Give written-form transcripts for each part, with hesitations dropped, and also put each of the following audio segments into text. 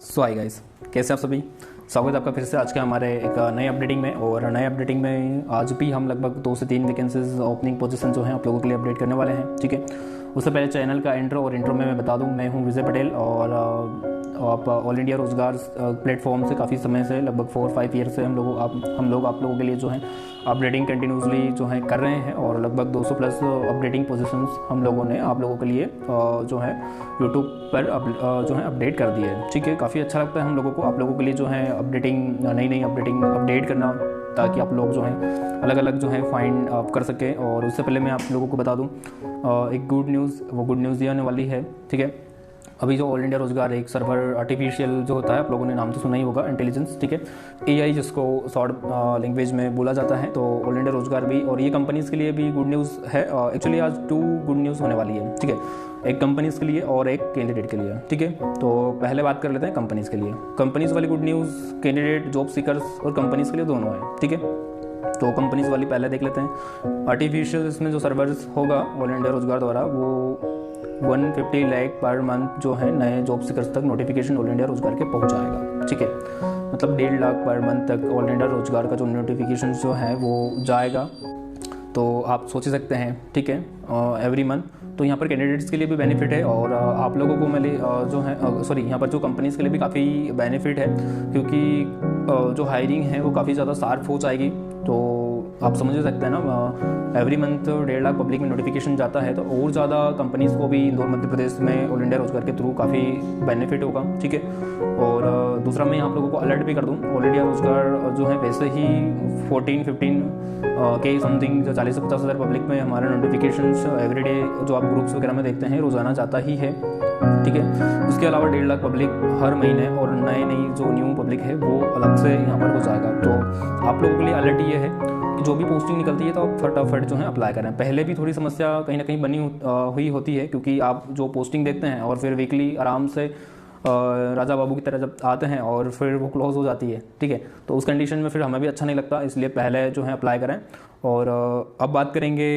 Hi guys, कैसे आप सभी। स्वागत है आपका फिर से आज के हमारे एक नए अपडेटिंग में। और नए अपडेटिंग में आज भी हम लगभग 2 से 3 वैकेंसीज ओपनिंग पोजीशन जो हैं आप लोगों के लिए अपडेट करने वाले हैं। ठीक है, उससे पहले चैनल का इंट्रो में मैं बता दूं, मैं हूं विजय पटेल और आप ऑल इंडिया रोजगार प्लेटफॉर्म से काफ़ी समय से लगभग 4-5 ईयर से हम लोग आप लोगों के लिए जो है अपडेटिंग कंटिन्यूसली जो है कर रहे हैं। और लगभग 200 प्लस अपडेटिंग पोजीशंस हम लोगों ने आप लोगों के लिए जो है यूट्यूब पर जो है अपडेट कर दिए है। ठीक है, काफ़ी अच्छा लगता है हम लोगों को आप लोगों के लिए जो है नई अपडेटिंग अपडेट करना, ताकि आप लोग जो है अलग अलग जो है फाइंड आप कर सकें। और उससे पहले मैं आप लोगों को बता दूं एक गुड न्यूज़ ये आने वाली है। ठीक है, अभी जो ऑल इंडिया रोजगार एक सर्वर आर्टिफिशियल जो होता है, आप लोगों ने नाम तो सुना ही होगा, इंटेलिजेंस। ठीक है, एआई जिसको शॉर्ट लैंग्वेज में बोला जाता है, तो ऑल इंडिया रोजगार भी और ये कंपनीज़ के लिए भी गुड न्यूज़ है। एक्चुअली आज 2 गुड न्यूज़ होने वाली है। ठीक है, एक कंपनीज़ के लिए और एक कैंडिडेट के लिए। ठीक है, तो पहले बात कर लेते हैं कंपनीज़ के लिए। कंपनीज़ वाली good news candidate, job seekers और कंपनीज़ के लिए दोनों है। ठीक है, तो कंपनीज़ वाली पहले देख लेते हैं। आर्टिफिशियल इसमें जो सर्वर्स होगा ऑल इंडिया रोजगार द्वारा, वो 150 लाख पर मंथ जो है नए जॉब सीकर्स तक नोटिफिकेशन ऑल इंडिया रोजगार के पहुंच जाएगा। ठीक है, मतलब 1.5 लाख पर मंथ तक ऑल इंडिया रोजगार का जो नोटिफिकेशन जो है वो जाएगा। तो आप सोच ही सकते हैं। ठीक है, एवरी मंथ। तो यहाँ पर कैंडिडेट्स के लिए भी बेनिफिट है और आप लोगों को मेरे जो है यहाँ पर जो कंपनीज़ के लिए भी काफ़ी बेनिफिट है, क्योंकि जो हायरिंग है वो काफ़ी ज़्यादा शार्प हो जाएगी। तो आप समझ सकते हैं ना, एवरी मंथ 1.5 लाख पब्लिक में नोटिफिकेशन जाता है, तो और ज़्यादा कंपनीज़ को भी इंदौर मध्य प्रदेश में ऑल इंडिया रोजगार के थ्रू काफ़ी बेनिफिट होगा। ठीक है, और दूसरा मैं आप लोगों को अलर्ट भी कर दूं, ऑल इंडिया रोजगार जो है वैसे ही 14-15 के समथिंग 40 से 50 हज़ार पब्लिक में हमारा नोटिफिकेशन एवरीडे जो आप ग्रुप्स वगैरह में देखते हैं रोज़ाना जाता ही है। ठीक है, उसके अलावा 1.5 लाख पब्लिक हर महीने और नई जो न्यू पब्लिक है वो अलग से यहाँ पर हो जाएगा। तो आप लोगों के लिए अलर्ट ये है कि जो भी पोस्टिंग निकलती है तो आप फटाफट जो है अप्लाई करें। पहले भी थोड़ी समस्या कहीं ना कहीं बनी हुई होती है, क्योंकि आप जो पोस्टिंग देखते हैं और फिर वीकली आराम से राजा बाबू की तरह जब आते हैं और फिर वो क्लोज हो जाती है। ठीक है, तो उस कंडीशन में फिर हमें भी अच्छा नहीं लगता, इसलिए पहले जो है अप्लाई करें। और अब बात करेंगे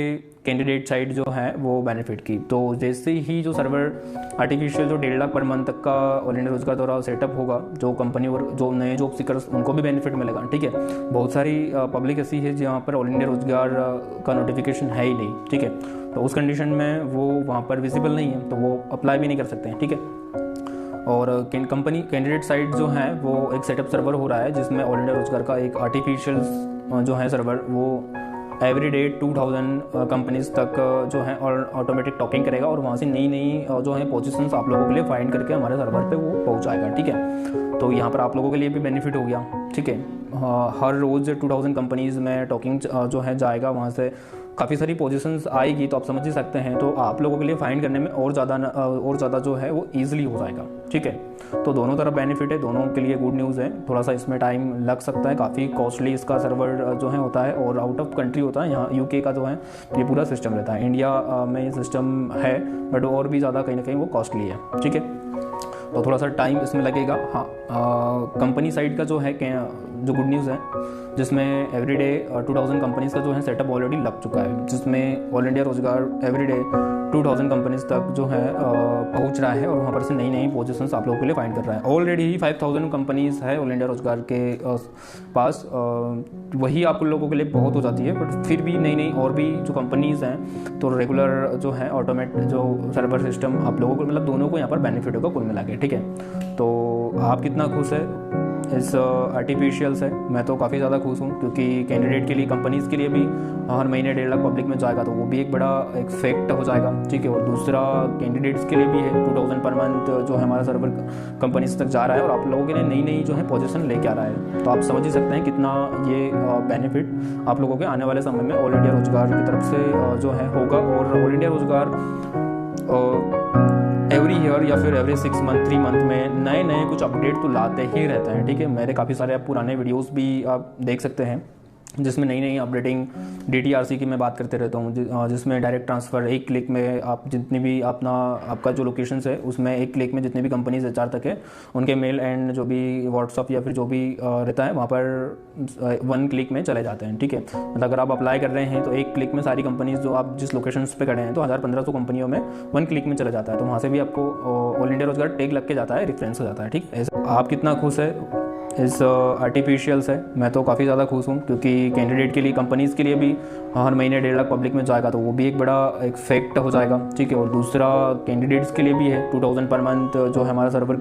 कैंडिडेट साइड जो है वो बेनिफिट की। तो जैसे ही जो सर्वर आर्टिफिशियल जो 1.5 लाख पर मंथ तक का ऑल इंडिया रोजगार द्वारा सेटअप होगा, जो कंपनी और जो नए जॉब सीकर्स उनको भी बेनिफिट मिलेगा। ठीक है, बहुत सारी पब्लिक ऐसी है जहाँ पर ऑल इंडिया रोजगार का नोटिफिकेशन है ही नहीं। ठीक है, तो उस कंडीशन में वो वहाँ पर विजिबल नहीं है, तो वो अप्लाई भी नहीं कर सकते हैं। ठीक है, और कंपनी कैंडिडेट साइड जो है वो एक सेटअप सर्वर हो रहा है, जिसमें ऑल इंडिया रोजगार का एक आर्टिफिशियल जो है सर्वर वो एवरी डे 2000 कंपनीज तक जो है और ऑटोमेटिक टॉकिंग करेगा, और वहाँ से नई जो है पोजीशंस आप लोगों के लिए फाइंड करके हमारे सर्वर पे वो पहुँचाएगा। ठीक है, तो यहाँ पर आप लोगों के लिए भी बेनिफिट हो गया। ठीक है, हर रोज़ 2000 कंपनीज़ में टॉकिंग जो है जाएगा, वहाँ से काफ़ी सारी पोजीशंस आएगी। तो आप समझ ही सकते हैं, तो आप लोगों के लिए फाइंड करने में और ज़्यादा जो है वो ईजिली हो जाएगा। ठीक है, तो दोनों तरफ बेनिफिट है, दोनों के लिए गुड न्यूज़ है। थोड़ा सा इसमें टाइम लग सकता है, काफ़ी कॉस्टली इसका सर्वर जो है होता है और आउट ऑफ कंट्री होता है। यहाँ यूके का जो है ये पूरा सिस्टम रहता है, इंडिया में ये सिस्टम है बट और भी ज़्यादा कहीं ना कहीं वो कॉस्टली है। ठीक है, तो थोड़ा सा टाइम इसमें लगेगा। हाँ, कंपनी साइड का जो है जो गुड न्यूज़ है, जिसमें एवरीडे 2000 कंपनीज का जो है सेटअप ऑलरेडी लग चुका है, जिसमें ऑल इंडिया रोजगार एवरीडे 2000 कंपनीज तक जो है पहुंच रहा है और वहाँ पर से नई पोजीशंस आप लोगों के लिए फाइंड कर रहा है। ऑलरेडी ही 5000 कंपनीज है ऑल इंडिया रोजगार के पास, वही आप लोगों के लिए बहुत हो जाती है, बट फिर भी नई और भी जो कंपनीज हैं, तो रेगुलर जो है ऑटोमेट जो सर्वर सिस्टम आप लोगों को, मतलब दोनों को यहाँ पर बेनिफिट होगा कुल मिला के। ठीक है, तो आप कितना खुश है इस आर्टिफिशियल से? मैं तो काफ़ी ज़्यादा खुश हूँ, क्योंकि कैंडिडेट के लिए, कंपनीज़ के लिए भी हर महीने 1.5 लाख पब्लिक में जाएगा, तो वो भी एक बड़ा एक फैक्ट हो जाएगा। ठीक है, और दूसरा कैंडिडेट्स के लिए भी है 2000 पर मंथ जो है हमारा सर्वर कंपनीज तक जा रहा है और आप लोगों के लिए नई जो है पोजीशन लेके आ रहा है। तो आप समझ ही सकते हैं कितना ये बेनिफिट आप लोगों के आने वाले समय में ऑल इंडिया रोजगार की तरफ से जो है होगा। और ऑल इंडिया रोजगार एवरी ईयर या फिर एवरी 6 मंथ 3 मंथ में नए कुछ अपडेट तो लाते ही रहते हैं। ठीक है, मेरे काफ़ी सारे आप पुराने वीडियोस भी आप देख सकते हैं, जिसमें नई नई अपडेटिंग DTRC की मैं बात करते रहता हूँ, जिसमें डायरेक्ट ट्रांसफ़र एक क्लिक में आप जितनी भी आपका जो लोकेशंस है उसमें एक क्लिक में जितनी भी कंपनीज HR तक है उनके मेल एंड जो भी व्हाट्सअप या फिर जो भी रहता है वहाँ पर 1 क्लिक में चले जाते हैं। ठीक है, मतलब अगर आप अप्लाई कर रहे हैं तो 1 क्लिक में सारी कंपनीज जो आप जिस लोकेशंस पे खड़े हैं तो 1500 कंपनियों में 1 क्लिक में चला जाता है। तो वहाँ से भी आपको ऑल इंडिया रोजगार टैग लग के जाता है, रेफरेंस हो जाता है। ठीक, ऐसा आप कितना खुश है इस आर्टिफिशियल से? मैं तो काफ़ी ज़्यादा खुश हूँ, क्योंकि कैंडिडेट के लिए, कंपनीज़ के लिए भी हर महीने 1.5 लाख पब्लिक में जाएगा तो वो भी एक बड़ा एक फैक्ट हो जाएगा। ठीक है, और दूसरा कैंडिडेट्स के लिए भी है 2000 पर मंथ जो है हमारा सर्वर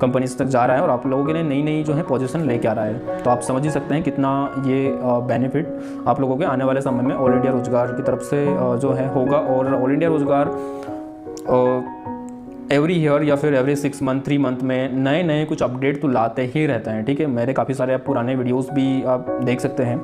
कंपनीज तक जा रहा है और आप लोगों के लिए नई नई जो है पोजीशन लेके आ रहा है। तो आप समझ ही सकते हैं कितना ये बेनिफिट आप लोगों के आने वाले समय में ऑल इंडिया रोजगार की तरफ से जो है होगा। और ऑल इंडिया रोजगार एवरी ईयर या फिर एवरी 6 मंथ 3 मंथ में नए नए कुछ अपडेट तो लाते ही रहते हैं। ठीक है, मेरे काफ़ी सारे आप पुराने वीडियोस भी आप देख सकते हैं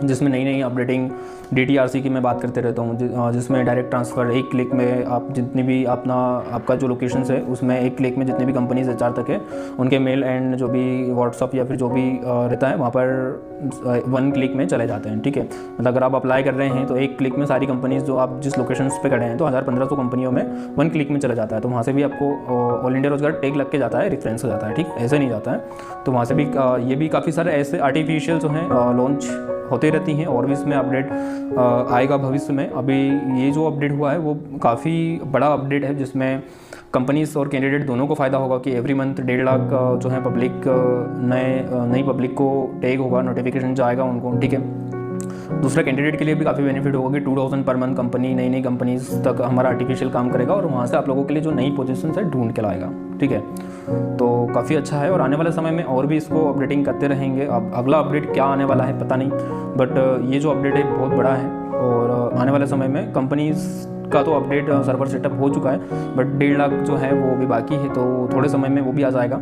जिसमें नई नई अपडेटिंग DTRC की मैं बात करते रहता हूँ, जिसमें डायरेक्ट ट्रांसफ़र एक क्लिक में आप जितनी भी आपका जो लोकेशंस है उसमें एक क्लिक में जितनी भी कंपनीज HR तक है उनके मेल एंड जो भी व्हाट्सअप या फिर जो भी रहता है वहाँ पर 1 क्लिक में चले जाते हैं। ठीक है, मतलब अगर आप अप्लाई कर रहे हैं तो 1 क्लिक में सारी कंपनीज जो आप जिस लोकेशंस पे खड़े हैं तो 1500 कंपनियों में 1 क्लिक में चला जाता है। तो वहाँ से भी आपको ऑल इंडिया रोजगार टैग लग के जाता है, रेफरेंस हो जाता है। ठीक, ऐसे नहीं जाता है। तो वहाँ से भी ये भी काफ़ी सारे ऐसे आर्टिफिशियल जो हैं लॉन्च होती रहती हैं और भी इसमें अपडेट आएगा भविष्य में। अभी ये जो अपडेट हुआ है वो काफ़ी बड़ा अपडेट है जिसमें कंपनीज और कैंडिडेट दोनों को फ़ायदा होगा कि एवरी मंथ 1.5 लाख जो है पब्लिक नई पब्लिक को टैग होगा, नोटिफिकेशन जाएगा उनको। ठीक है, दूसरा कैंडिडेट के लिए भी काफ़ी बेनिफिट होगा कि 2000 पर मंथ कंपनी नई कंपनीज तक हमारा आर्टिफिशियल काम करेगा और वहाँ से आप लोगों के लिए जो नई पोजीशन है ढूंढ के लाएगा। ठीक है, तो काफ़ी अच्छा है और आने वाले समय में और भी इसको अपडेटिंग करते रहेंगे। अब अगला अपडेट क्या आने वाला है पता नहीं, बट ये जो अपडेट है बहुत बड़ा है और आने वाले समय में कंपनीज का तो अपडेट सर्वर सेटअप हो चुका है, बट 1.5 लाख जो है वो भी बाकी है, तो थोड़े समय में वो भी आ जाएगा।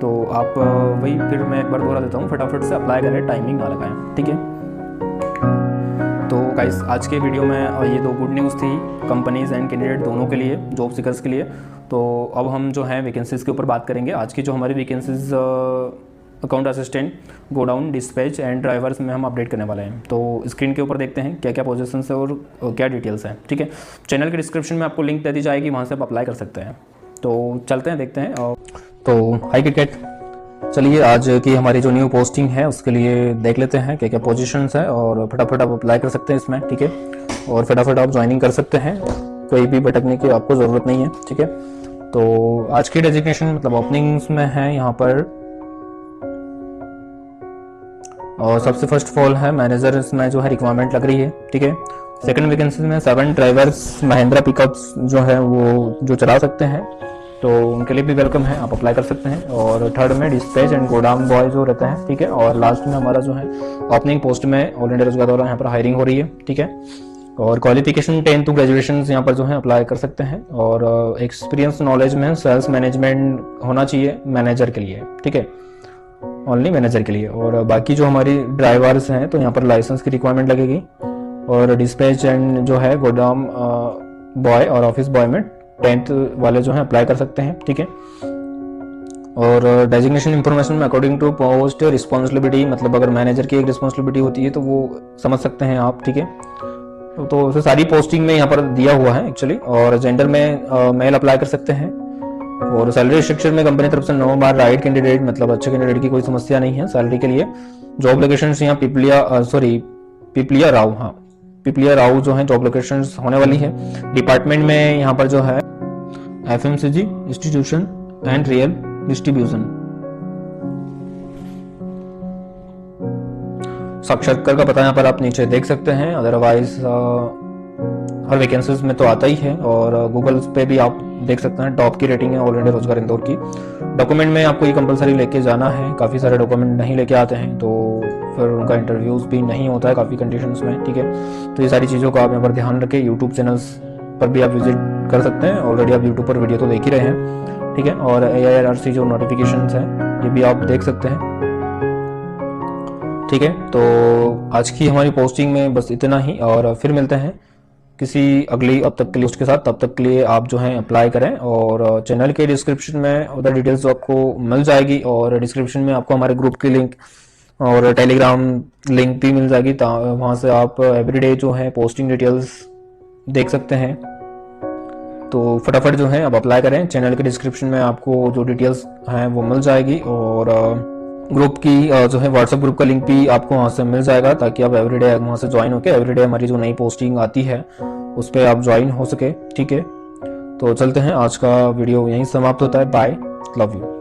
तो आप वही फिर मैं एक बार दोहरा देता हूँ, फटाफट से अप्लाई करें, टाइमिंग ना लगाएं। ठीक है, तो गाइस आज के वीडियो में ये 2 गुड न्यूज़ थी कंपनीज एंड कैंडिडेट दोनों के लिए, जॉब सीकर्स के लिए। तो अब हम जो है वैकेंसीज़ के ऊपर बात करेंगे। आज की जो हमारी vacancies account assistant, godown, dispatch and drivers में हम अपडेट करने वाले हैं। तो स्क्रीन के ऊपर देखते हैं क्या क्या पोजीशन है और क्या डिटेल्स हैं। ठीक है, चैनल के डिस्क्रिप्शन में आपको लिंक दे दी जाएगी, वहाँ से आप अप्लाई कर सकते हैं। तो चलते हैं, देखते हैं। तो हाई क्रिकेट, चलिए आज की हमारी जो न्यू पोस्टिंग है उसके लिए देख लेते हैं क्या क्या पोजीशंस है और फटाफट आप अप्लाई कर सकते हैं इसमें। ठीक है, और फटाफट आप ज्वाइनिंग कर सकते हैं, कोई भी भटकने की आपको ज़रूरत नहीं है। ठीक है, तो आज की डेजिग्नेशन मतलब ओपनिंग्स में है यहाँ पर, और सबसे फर्स्ट ऑफ ऑल है मैनेजर, इसमें जो है रिक्वायरमेंट लग रही है। ठीक है, सेकंड वैकेंसी में 7 ड्राइवर्स महिंद्रा पिकअप्स जो है वो जो चला सकते हैं तो उनके लिए भी वेलकम है, आप अप्लाई कर सकते हैं। और थर्ड में डिस्पैच एंड गोडाउन बॉय जो रहता है। ठीक है, और लास्ट में हमारा जो है ओपनिंग पोस्ट में ऑल इंडिया रोजगार द्वारा यहाँ पर हायरिंग हो रही है। ठीक है, और क्वालिफिकेशन 10 ग्रेजुएशन यहाँ पर जो है अप्लाई कर सकते हैं और एक्सपीरियंस नॉलेज में सेल्स मैनेजमेंट होना चाहिए मैनेजर के लिए। ठीक है, ओनली मैनेजर के लिए। और बाकी जो हमारी ड्राइवर्स हैं तो यहाँ पर लाइसेंस की रिक्वायरमेंट लगेगी और डिस्पैच एंड जो है गोडाउन बॉय और ऑफिस बॉय में 10th वाले जो है अप्लाई कर सकते हैं। ठीक है, और डेजिग्नेशन इंफॉर्मेशन में अकॉर्डिंग टू पोस्ट रिस्पॉन्सिबिलिटी, मतलब अगर मैनेजर की एक रिस्पॉन्सिबिलिटी होती है तो वो समझ सकते हैं आप। ठीक है, तो सारी पोस्टिंग में यहाँ पर दिया हुआ है एक्चुअली। और जेंडर में मेल अप्लाई कर सकते हैं और सैलरी स्ट्रक्चर में कंपनी तरफ से 9 बार राइट कैंडिडेट, मतलब अच्छे कैंडिडेट की कोई समस्या नहीं है सैलरी के लिए। जॉब लोकेशन यहाँ पिपलिया राव, हाँ पिपलिया राव जो है जॉब लोकेशन होने वाली है। डिपार्टमेंट में यहाँ पर जो है FMCG institution and real distribution. साक्षात्कार का पता यहाँ पर आप नीचे देख सकते हैं, अदरवाइज हर वैकेंसीज में तो आता ही है और गूगल पे भी आप देख सकते हैं। टॉप की रेटिंग है ऑल इंडिया रोजगार इंदौर की। डॉक्यूमेंट में आपको ये कंपलसरी लेके जाना है, काफ़ी सारे डॉक्यूमेंट नहीं लेके आते हैं तो फिर उनका इंटरव्यूज भी नहीं होता है काफ़ी कंडीशंस में। ठीक है, तो ये सारी चीज़ों का आप यहाँ पर ध्यान रखें। यूट्यूब चैनल्स पर भी आप विजिट कर सकते हैं, ऑलरेडी आप यूट्यूब पर वीडियो तो देख ही रहे हैं। ठीक है, और AIRRC जो नोटिफिकेशंस हैं ये भी आप देख सकते हैं। ठीक है, तो आज की हमारी पोस्टिंग में बस इतना ही और फिर मिलते हैं किसी अगली अब तक के लिए पोस्ट के साथ। तब तक के लिए आप जो है अप्लाई करें और चैनल के डिस्क्रिप्शन में अदर डिटेल्स आपको मिल जाएगी और डिस्क्रिप्शन में आपको हमारे ग्रुप की लिंक और टेलीग्राम लिंक भी मिल जाएगी, वहाँ से आप एवरीडे जो है पोस्टिंग डिटेल्स देख सकते हैं। तो फटाफट जो है अब अप्लाई करें। चैनल के डिस्क्रिप्शन में आपको जो डिटेल्स हैं वो मिल जाएगी, और ग्रुप की जो है व्हाट्सएप ग्रुप का लिंक भी आपको वहाँ से मिल जाएगा, ताकि आप एवरीडे वहाँ से ज्वाइन होकर एवरीडे हमारी जो नई पोस्टिंग आती है उस पर आप ज्वाइन हो सके। ठीक है, तो चलते हैं, आज का वीडियो यहीं समाप्त होता है। Bye, love you.